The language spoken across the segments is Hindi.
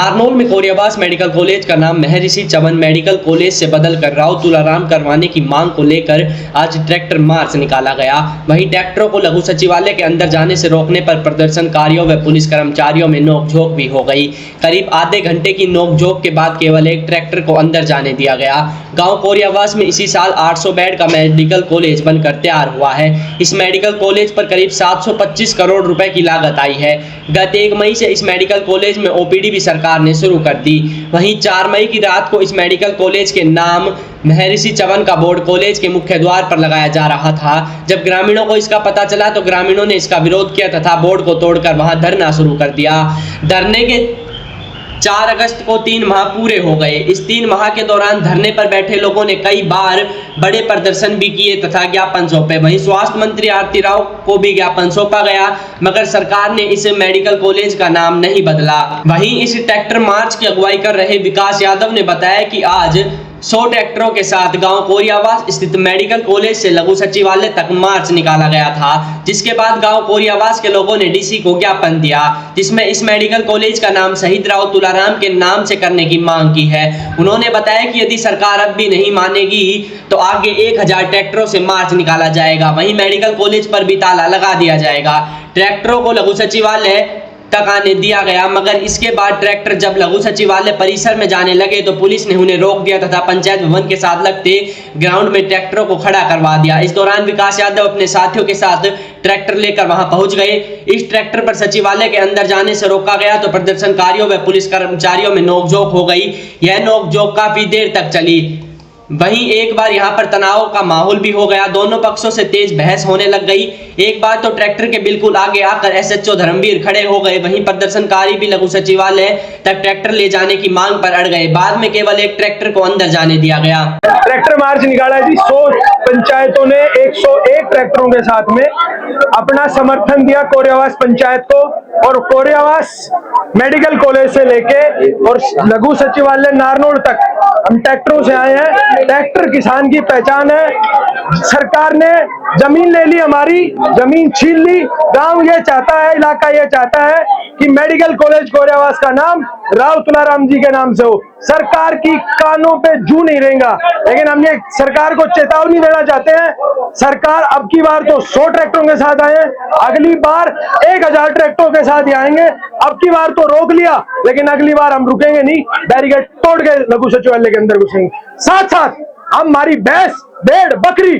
नारनौल में कोरियावास मेडिकल कॉलेज का नाम महर्षि चवन मेडिकल कॉलेज से बदलकर राव तुलाराम करवाने की मांग को लेकर आज ट्रैक्टर मार्च निकाला गया। वहीं ट्रैक्टरों को लघु सचिवालय के अंदर जाने से रोकने पर प्रदर्शनकारियों व पुलिस कर्मचारियों में नोकझोंक भी हो गई। करीब आधे घंटे की नोकझोंक के बाद केवल एक ट्रैक्टर को अंदर जाने दिया गया। गाँव कोरियावास में इसी साल 800 बेड का मेडिकल कॉलेज बनकर तैयार हुआ है। इस मेडिकल कॉलेज पर करीब 725 करोड़ रुपए की लागत आई है। गत 1 मई से इस मेडिकल कॉलेज में ओपीडी भी सरकार ने शुरू कर दी। वहीं 4 मई की रात को इस मेडिकल कॉलेज के नाम महर्षि चवन का बोर्ड कॉलेज के मुख्य द्वार पर लगाया जा रहा था। जब ग्रामीणों को इसका पता चला तो ग्रामीणों ने इसका विरोध किया तथा बोर्ड को तोड़कर वहां धरना शुरू कर दिया। धरने के 4 अगस्त को 3 माह पूरे हो गए। इस 3 माह के दौरान धरने पर बैठे लोगों ने कई बार बड़े प्रदर्शन भी किए तथा ज्ञापन सौंपे। वहीं स्वास्थ्य मंत्री आरती राव को भी ज्ञापन सौंपा गया, मगर सरकार ने इस मेडिकल कॉलेज का नाम नहीं बदला। वहीं इस ट्रैक्टर मार्च की अगुवाई कर रहे विकास यादव ने बताया कि आज 100 ट्रैक्टरों के साथ गांव कोरियावास स्थित मेडिकल कॉलेज से लघु सचिवालय तक मार्च निकाला गया था, जिसके बाद गांव कोरियावास के लोगों ने डीसी को ज्ञापन दिया, जिसमें इस मेडिकल कॉलेज का नाम शहीद राव तुलाराम के नाम से करने की मांग की है। उन्होंने बताया कि यदि सरकार अब भी नहीं मानेगी तो आगे 1000 ट्रैक्टरों से मार्च निकाला जाएगा। वहीं मेडिकल कॉलेज पर भी ताला लगा दिया जाएगा। ट्रैक्टरों को लघु सचिवालय तक आने दिया गया, मगर इसके बाद ट्रैक्टर जब लघु सचिवालय परिसर में जाने लगे तो पुलिस ने उन्हें रोक दिया तथा पंचायत भवन के साथ लगते ग्राउंड में ट्रैक्टरों को खड़ा करवा दिया। इस दौरान विकास यादव अपने साथियों के साथ ट्रैक्टर लेकर वहां पहुंच गए। इस ट्रैक्टर पर सचिवालय के अंदर जाने से रोका गया तो प्रदर्शनकारियों व पुलिस कर्मचारियों में नोकझोंक हो गई। यह नोकझोंक काफी देर तक चली। वहीं एक बार यहां पर तनाव का माहौल भी हो गया। दोनों पक्षों से तेज बहस होने लग गई। एक बार तो ट्रैक्टर के बिल्कुल आगे आकर एसएचओ धर्मवीर खड़े हो गए। वहीं प्रदर्शनकारी भी लघु सचिवालय तक ट्रैक्टर ले जाने की मांग पर अड़ गए। बाद में केवल एक ट्रैक्टर को अंदर जाने दिया गया। ट्रैक्टर मार्च निकाला जी। 100 पंचायतों ने 101 ट्रैक्टरों के साथ में अपना समर्थन दिया कोरियावास पंचायत को, और कोरियावास मेडिकल कॉलेज से लेके और लघु सचिवालय नारनौल तक हम ट्रैक्टरों से आए हैं। ट्रैक्टर किसान की पहचान है। सरकार ने जमीन ले ली, हमारी जमीन छीन ली। गांव ये चाहता है, इलाका ये चाहता है कि मेडिकल कॉलेज कोरियावास का नाम राव तुलाराम जी के नाम से हो। सरकार की कानों पे जू नहीं रहेगा, लेकिन हम ये सरकार को चेतावनी देना चाहते हैं। सरकार अब की बार तो 100 ट्रैक्टरों के साथ आए, अगली बार 1000 ट्रैक्टरों के साथ ही आएंगे। अब की बार तो रोक लिया, लेकिन अगली बार हम रुकेंगे नहीं, बैरिकेड तोड़ के लघु सचिवालय के अंदर घुसेंगे। साथ साथ हम हमारी भैंस, भेड़, बकरी,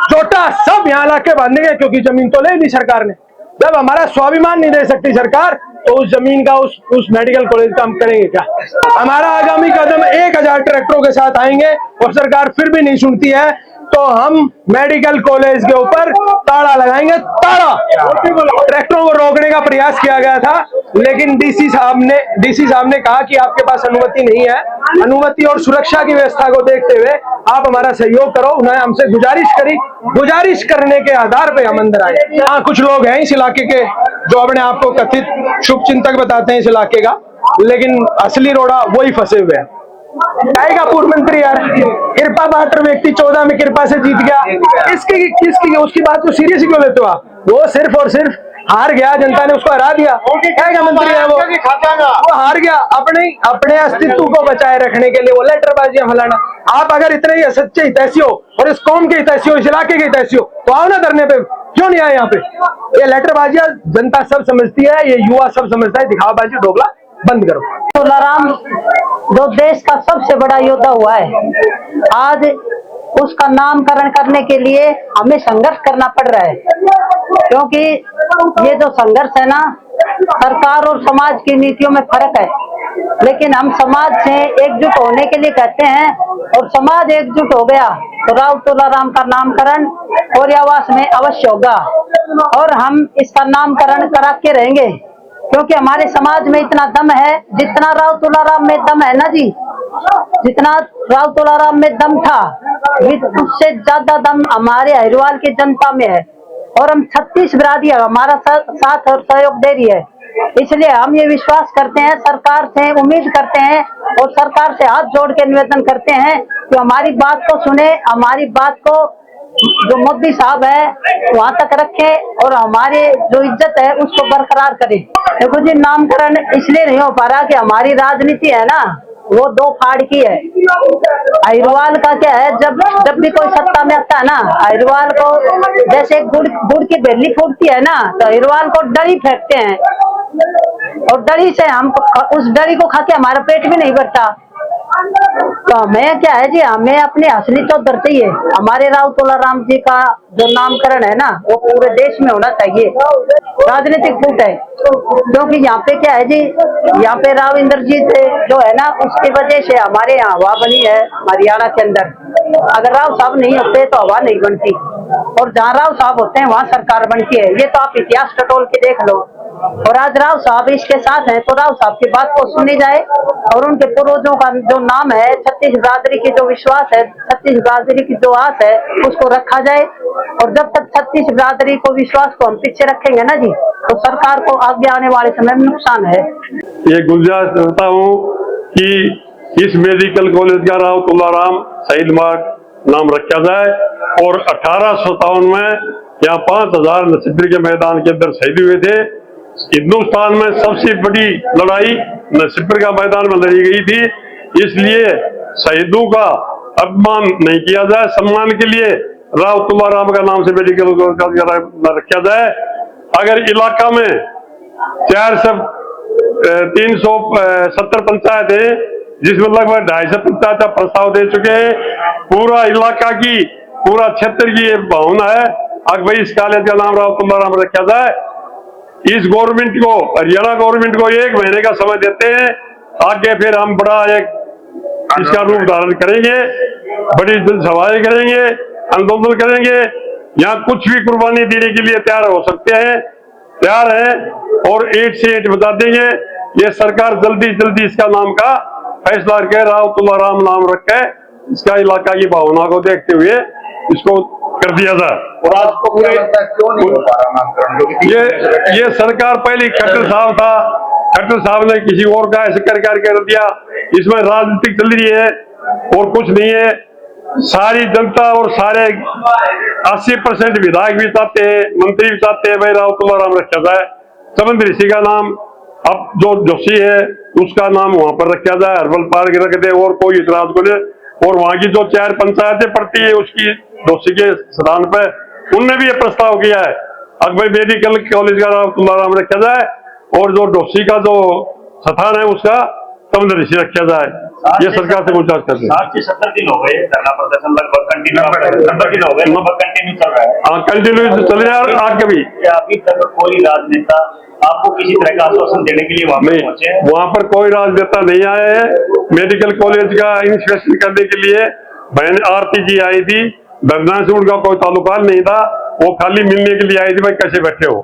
चोटा सब यहाँ लाके बांधेंगे, क्योंकि जमीन तो ले ली सरकार ने। जब हमारा स्वाभिमान नहीं दे सकती सरकार, तो उस जमीन का उस मेडिकल कॉलेज का हम करेंगे क्या? हमारा आगामी कदम 1000 ट्रैक्टरों के साथ आएंगे, और सरकार फिर भी नहीं सुनती है तो हम मेडिकल कॉलेज के ऊपर ताला लगाएंगे। ताला ट्रैक्टरों को रोकने का प्रयास किया गया था, लेकिन डीसी साहब ने कहा कि आपके पास अनुमति नहीं है। अनुमति और सुरक्षा की व्यवस्था को देखते हुए आप हमारा सहयोग करो। उन्होंने हमसे गुजारिश करी, गुजारिश करने के आधार पे हम अंदर आए। हाँ, कुछ लोग हैं इस इलाके के जो अपने आप को कथित शुभचिंतक बताते हैं इस इलाके का, लेकिन असली रोड़ा वही फंसे हुए हैं। आएगा पूर्व मंत्री यार, कृपा पात्र व्यक्ति 14 में कृपा से जीत गया। किसकी उसकी बात को सीरियस क्यों लेते हो आप? वो सिर्फ और सिर्फ हार गया, जनता ने उसको हरा दिया। क्या मंत्री है वो हार गया। अपने अस्तित्व को बचाए रखने के लिए वो लेटरबाजियां फैलाना। आप अगर इतने ही सच्चे हितैषी हो और इस कौम के हितैषी हो, इस इलाके के हितैषी हो, तो आओ ना धरने पे। क्यों नहीं आए यहाँ पे? ये लेटरबाजियां जनता सब समझती है, ये युवा सब समझता है। दिखावाबाजी ढोकला बंद करो। तुलाराम जो देश का सबसे बड़ा योद्धा हुआ है, आज उसका नामकरण करने के लिए हमें संघर्ष करना पड़ रहा है, क्योंकि ये जो संघर्ष है ना, सरकार और समाज की नीतियों में फर्क है। लेकिन हम समाज से एकजुट होने के लिए कहते हैं, और समाज एकजुट हो गया तो राव तुलाराम का नामकरण कोरियावास में अवश्य होगा, और हम इसका नामकरण करा के रहेंगे, क्योंकि हमारे समाज में इतना दम है। जितना राव तुलाराम में दम है ना जी, जितना राव तुलाराम में दम था, उससे ज्यादा दम हमारे हरिवाल की जनता में है। और हम 36 बिरादरी हमारा साथ और सहयोग दे रही है। इसलिए हम ये विश्वास करते हैं, सरकार से उम्मीद करते हैं, और सरकार से हाथ जोड़ के निवेदन करते हैं कि हमारी बात को सुने, हमारी बात को जो मोदी साहब है वहां तक रखे और हमारे जो इज्जत है उसको बरकरार करे। देखो जी, नामकरण इसलिए नहीं हो पा रहा कि हमारी राजनीति है ना वो दो फाड़ की है। अहिरवाल का क्या है, जब भी कोई सत्ता में आता है ना, अहिरवाल को जैसे गुड़ की बेली फूटती है ना, तो अहिरवाल को डरी फेंकते हैं और डरी से हम उस डरी को खा के हमारा पेट भी नहीं भरता। तो हमें क्या है जी, हमें अपनी असली चौधर चाहिए। हमारे राव तुलाराम जी का जो नामकरण है ना वो पूरे देश में होना चाहिए। राजनीतिक फूट है क्योंकि यहाँ पे क्या है जी, यहाँ पे राव इंद्रजीत जो है ना उसकी वजह से हमारे यहाँ हवा बनी है हरियाणा के अंदर। अगर राव साहब नहीं होते तो हवा नहीं बनती, और जहाँ राव साहब होते हैं वहाँ सरकार बनती है। ये तो आप इतिहास टटोल के देख लो। और आज राव साहब इसके साथ हैं तो राव साहब की बात को सुनी जाए और उनके पूर्वजों का जो नाम है, छत्तीस बिरादरी की जो विश्वास है, छत्तीस बिरादरी की जो आस है उसको रखा जाए। और जब तक छत्तीस बिरादरी को विश्वास को हम पीछे रखेंगे ना जी, तो सरकार को आगे आने वाले समय में नुकसान है। ये गुजारिश करता हूँ कि इस मेडिकल कॉलेज का राव तुलाराम शहीद मार्ग नाम रखा जाए और 1857 में यहाँ 5000 नक्षत्र के मैदान के अंदर शहीद हुए थे। हिंदुस्तान में सबसे बड़ी लड़ाई नक्षत्र का मैदान में लड़ी गई थी, इसलिए शहीदों का अपमान नहीं किया जाए। सम्मान के लिए राव तुलाराम का नाम से मेडिकल कॉलेज रखा जाए। अगर इलाका में 370 पंचायत है जिसमें लगभग 250 पंचायत प्रस्ताव दे चुके हैं, पूरा इलाका की पूरा क्षेत्र की भावना है अगर भाई इस कॉलेज का नाम राव तुलाराम रखा जाए। इस गवर्नमेंट को, हरियाणा गवर्नमेंट को 1 महीने का समय देते हैं, आगे फिर हम बड़ा एक इसका रूप धारण करेंगे, बड़ी जनसभाएं करेंगे, आंदोलन करेंगे। यहाँ कुछ भी कुर्बानी देने के लिए तैयार हो सकते हैं, तैयार है और 8 से 8 बता देंगे। ये सरकार जल्दी इसका नाम का फैसला करके राव तुलाराम नाम रखे, इसका इलाका की भावना को देखते हुए इसको कर दिया जाए। और आज को पूरे क्यों नहीं हो पा रहा नामकरण? ये सरकार पहले खट्टर साहब था, खट्टर साहब ने किसी और का ऐसे कर दिया। इसमें राजनीतिक चल रही है और कुछ नहीं है। सारी जनता और सारे 80% विधायक भी चाहते हैं, मंत्री भी चाहते हैं भाई राव तुलाराम रखा जाए। चमन ऋषि का नाम अब जो जोशी है उसका नाम वहां पर रखा जाए, हर्बल पार्क रख दे और कोई इतराज को ले। और वहां की जो 4 पंचायतें पड़ती है उसकी जोशी के स्थान पर उनने भी ये प्रस्ताव किया है अकबर मेडिकल कॉलेज का राव तुलाराम रखा जाए और जो जोशी का जो स्थान है उसका चमन ऋषि रखा जाए। ये सरकार से गुजारिश करते हैं। 70 दिन हो गए धरना प्रदर्शन, लगभग कंटिन्यू 70 दिन हो गए, लगभग कंटिन्यू चल रहा है। हाँ, कंटिन्यू चल रहा है। आगे भी अभी तक कोई राजनेता आपको किसी तरह का आश्वासन देने के लिए वहां पर पहुंचे? वहां पर कोई राजनेता नहीं आए हैं। मेडिकल कॉलेज का इंस्पेक्शन करने के लिए बहन आरती जी आई थी, धरना से उनका कोई ताल्लुका नहीं था, वो खाली मिलने के लिए आई थी भाई कैसे बैठे हो।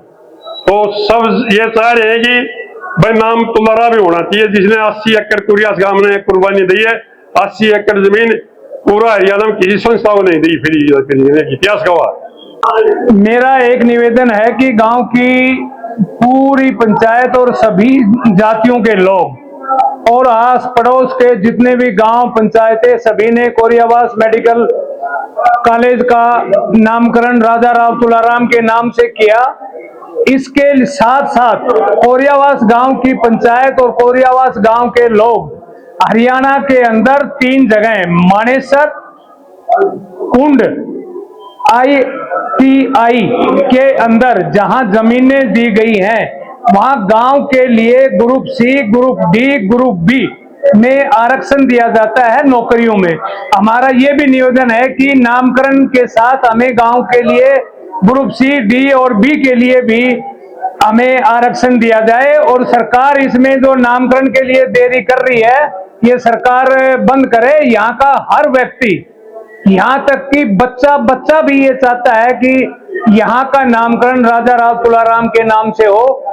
तो सब ये चाह रहे हैं कि भाई नाम तुलाराम भी होना चाहिए, जिसने 80 एकड़ कुरियास गांव ने कुर्बानी दी है। 80 एकड़ जमीन पूरा हरियाणा में किसी संस्था को नहीं दी, फिर इतिहास गवाह। मेरा एक निवेदन है कि गांव की पूरी पंचायत और सभी जातियों के लोग और आस पड़ोस के जितने भी गांव पंचायतें सभी ने कोरियावास मेडिकल कॉलेज का नामकरण राजा राव तुलाराम के नाम से किया। इसके साथ साथ कोरियावास गांव की पंचायत और कोरियावास गांव के लोग हरियाणा के अंदर 3 जगह मानेसर, कुंड, ITI के अंदर जहां जमीनें दी गई हैं वहां गांव के लिए group C, group D, group B में आरक्षण दिया जाता है नौकरियों में। हमारा ये भी निवेदन है कि नामकरण के साथ हमें गांव के लिए ग्रुप C, D और B के लिए भी हमें आरक्षण दिया जाए। और सरकार इसमें जो नामकरण के लिए देरी कर रही है ये सरकार बंद करे। यहाँ का हर व्यक्ति, यहाँ तक कि बच्चा भी ये चाहता है कि यहाँ का नामकरण राजा राव तुलाराम के नाम से हो।